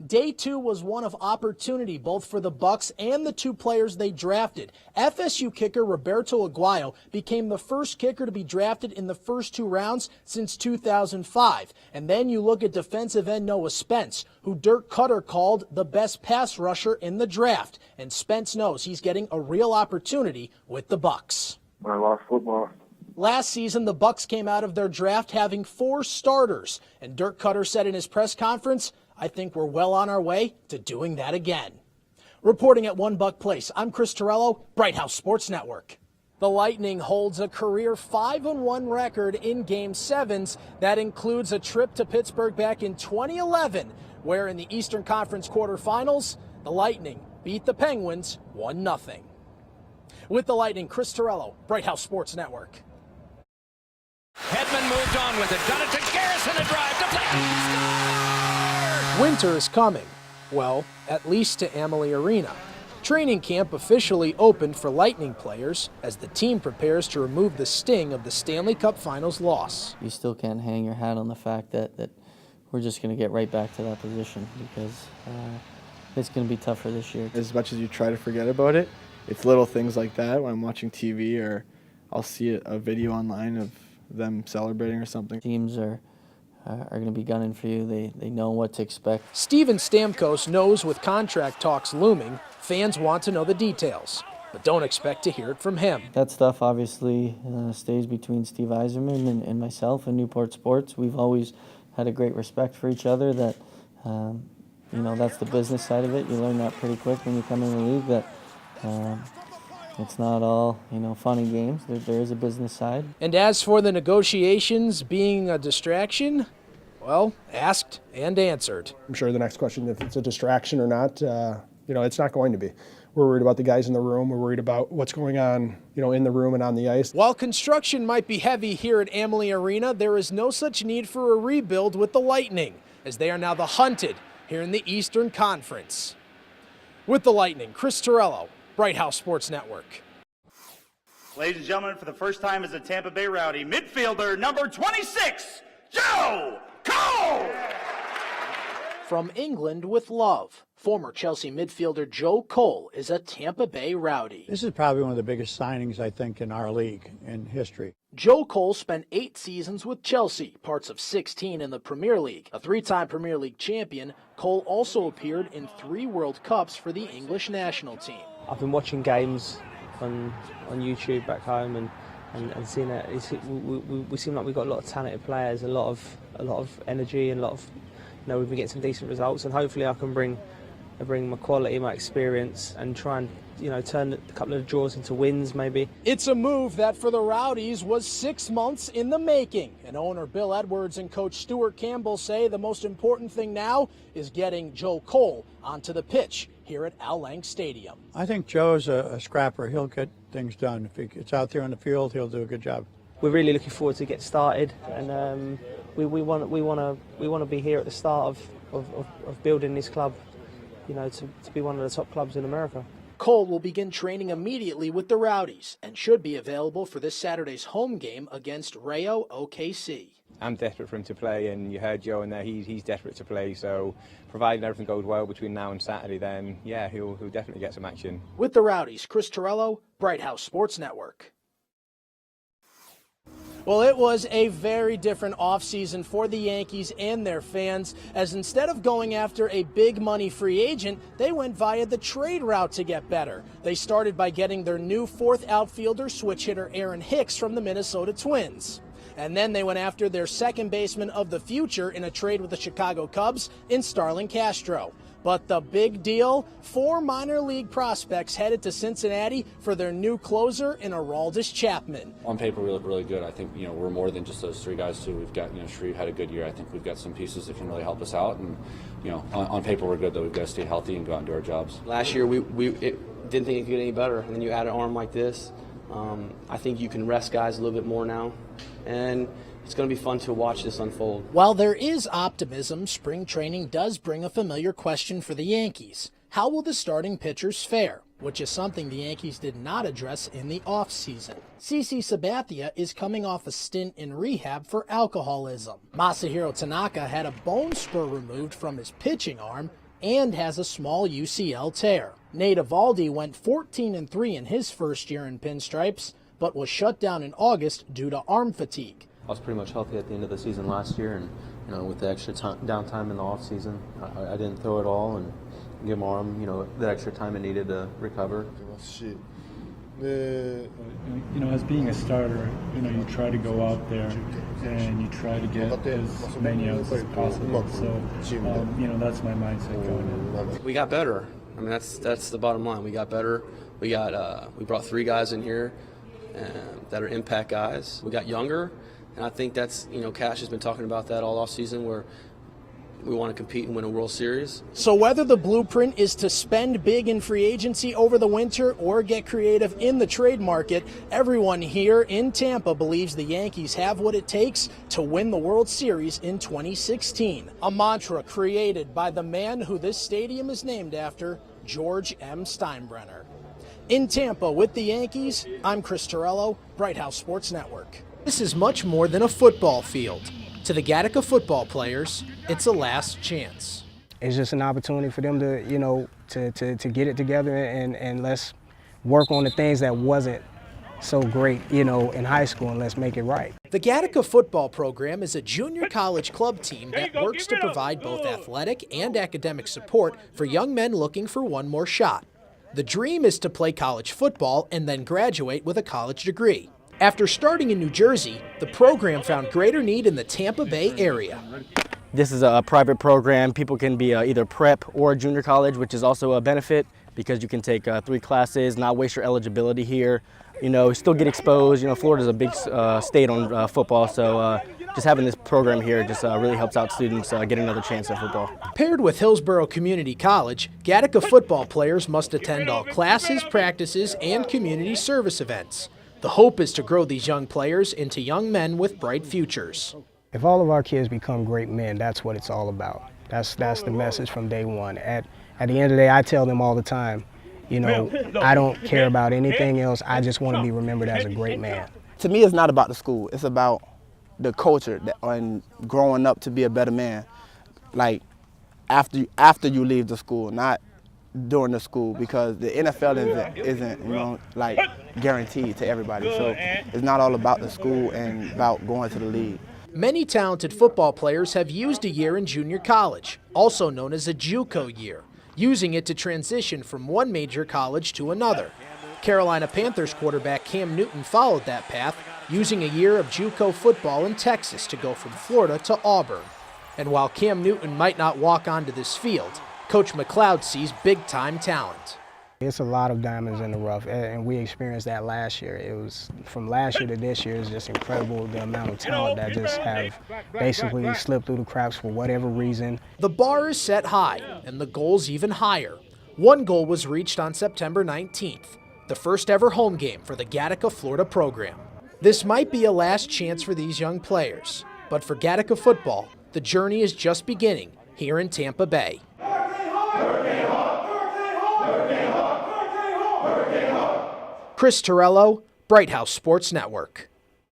Day 2 was one of opportunity both for the Bucks and the two players they drafted. FSU kicker Roberto Aguayo became the first kicker to be drafted in the first 2 rounds since 2005. And then you look at defensive end Noah Spence, who Dirk Cutter called the best pass rusher in the draft. And Spence knows he's getting a real opportunity with the Bucks. I lost football. Last season, the Bucks came out of their draft having 4 starters. And Dirk Cutter said in his press conference, "I think we're well on our way to doing that again." Reporting at One Buck Place, I'm Chris Torello, Bright House Sports Network. The Lightning holds a career 5-1 record in Game 7s. That includes a trip to Pittsburgh back in 2011, where in the Eastern Conference quarterfinals, the Lightning beat the Penguins 1-0. With the Lightning, Chris Torello, Bright House Sports Network. Hedman moved on with it, got it to Garrison, a drive to play. Winter is coming. Well, at least to Amalie Arena. Training camp officially opened for Lightning players as the team prepares to remove the sting of the Stanley Cup Finals loss. You still can't hang your hat on the fact that we're just going to get right back to that position because it's going to be tougher this year. As much as you try to forget about it, it's little things like that when I'm watching TV or I'll see a video online of them celebrating or something. Teams are going to be gunning for you. They know what to expect. Steven Stamkos knows with contract talks looming, fans want to know the details, but don't expect to hear it from him. That stuff obviously stays between Steve Yzerman and myself and Newport Sports. We've always had a great respect for each other. That that's the business side of it. You learn that pretty quick when you come in the league. That it's not all, fun and games. There is a business side. And as for the negotiations being a distraction, well, asked and answered. I'm sure the next question, if it's a distraction or not, it's not going to be. We're worried about the guys in the room. We're worried about what's going on, in the room and on the ice. While construction might be heavy here at Amalie Arena, there is no such need for a rebuild with the Lightning, as they are now the hunted here in the Eastern Conference. With the Lightning, Chris Torello, Bright House Sports Network. Ladies and gentlemen, for the first time as a Tampa Bay Rowdy, midfielder number 26, Joe Cole! From England with love, former Chelsea midfielder Joe Cole is a Tampa Bay Rowdy. This is probably one of the biggest signings, I think, in our league in history. Joe Cole spent 8 seasons with Chelsea, parts of 16 in the Premier League. A 3-time Premier League champion, Cole also appeared in 3 World Cups for the English national team. I've been watching games on YouTube back home and seeing it. We seem like we've got a lot of talented players, a lot of energy, and a lot of we've been getting some decent results. And hopefully I can bring my quality, my experience, and try and turn a couple of draws into wins maybe. It's a move that for the Rowdies was 6 months in the making. And owner Bill Edwards and coach Stuart Campbell say the most important thing now is getting Joe Cole onto the pitch here at Al Lang Stadium. I think Joe's a scrapper. He'll get things done. If he gets out there on the field, he'll do a good job. We're really looking forward to get started, and we want to be here at the start of building this club, to be one of the top clubs in America. Cole will begin training immediately with the Rowdies and should be available for this Saturday's home game against Rayo OKC. I'm desperate for him to play, and you heard Joe in there, he's desperate to play, so provided everything goes well between now and Saturday, then yeah, he'll definitely get some action. With the Rowdies, Chris Torello, Bright House Sports Network. Well, it was a very different offseason for the Yankees and their fans, as instead of going after a big money free agent, they went via the trade route to get better. They started by getting their new 4th outfielder switch hitter Aaron Hicks from the Minnesota Twins. And then they went after their second baseman of the future in a trade with the Chicago Cubs in Starlin Castro. But the big deal, 4 minor league prospects headed to Cincinnati for their new closer in Aroldis Chapman. On paper, we look really good. I think, we're more than just those 3 guys, too. We've got, Shreve had a good year. I think we've got some pieces that can really help us out. And, on paper, we're good, though. We've got to stay healthy and go out and do our jobs. Last year, we didn't think it could get any better. And then you add an arm like this. I think you can rest guys a little bit more now. And it's going to be fun to watch this unfold. While there is optimism, spring training does bring a familiar question for the Yankees. How will the starting pitchers fare? Which is something the Yankees did not address in the offseason. CC Sabathia is coming off a stint in rehab for alcoholism. Masahiro Tanaka had a bone spur removed from his pitching arm and has a small UCL tear. Nate Evaldi went 14-3 in his first year in pinstripes, but was shut down in August due to arm fatigue. I was pretty much healthy at the end of the season last year, and with the extra downtime in the off season, I didn't throw it all and give my arm, that extra time it needed to recover. Shit. As being a starter, you try to go out there and you try to get as many outs as possible. So, that's my mindset going in. We got better. I mean, that's the bottom line. We got better. We brought 3 guys in here that are impact guys. We got younger, and I think that's, Cash has been talking about that all off season, where we want to compete and win a World Series. So whether the blueprint is to spend big in free agency over the winter or get creative in the trade market, everyone here in Tampa believes the Yankees have what it takes to win the World Series in 2016. A mantra created by the man who this stadium is named after, George M. Steinbrenner. In Tampa with the Yankees, I'm Chris Torello, Bright House Sports Network. This is much more than a football field. To the Gattaca football players, it's a last chance. It's just an opportunity for them to, to get it together and let's work on the things that wasn't so great, in high school, and let's make it right. The Gattaca football program is a junior college club team that works to provide both athletic and academic support for young men looking for one more shot. The dream is to play college football and then graduate with a college degree. After starting in New Jersey, the program found greater need in the Tampa Bay area. This is a private program. People can be either prep or junior college, which is also a benefit because you can take 3 classes, not waste your eligibility here. Still get exposed. Florida's a big state on football, so just having this program here just really helps out students get another chance at football. Paired with Hillsborough Community College, Gattaca football players must attend all classes, practices, and community service events. The hope is to grow these young players into young men with bright futures. If all of our kids become great men, that's what it's all about. That's the message from day one. At the end of the day, I tell them all the time, I don't care about anything else. I just want to be remembered as a great man. To me, it's not about the school. It's about the culture and growing up to be a better man. Like after you leave the school, not during the school, because the NFL isn't guaranteed to everybody. So it's not all about the school and about going to the league. Many talented football players have used a year in junior college, also known as a JUCO year, using it to transition from one major college to another. Carolina Panthers quarterback Cam Newton followed that path, using a year of JUCO football in Texas to go from Florida to Auburn. And while Cam Newton might not walk onto this field, Coach McLeod sees big-time talent. It's a lot of diamonds in the rough, and we experienced that last year. It was from last year to this year is just incredible, the amount of talent that just have basically slipped through the cracks for whatever reason. The bar is set high, and the goals even higher. One goal was reached on September 19th, the first ever home game for the Gattaca Florida program. This might be a last chance for these young players, but for Gattaca football, the journey is just beginning here in Tampa Bay. Chris Torello, Bright House Sports Network.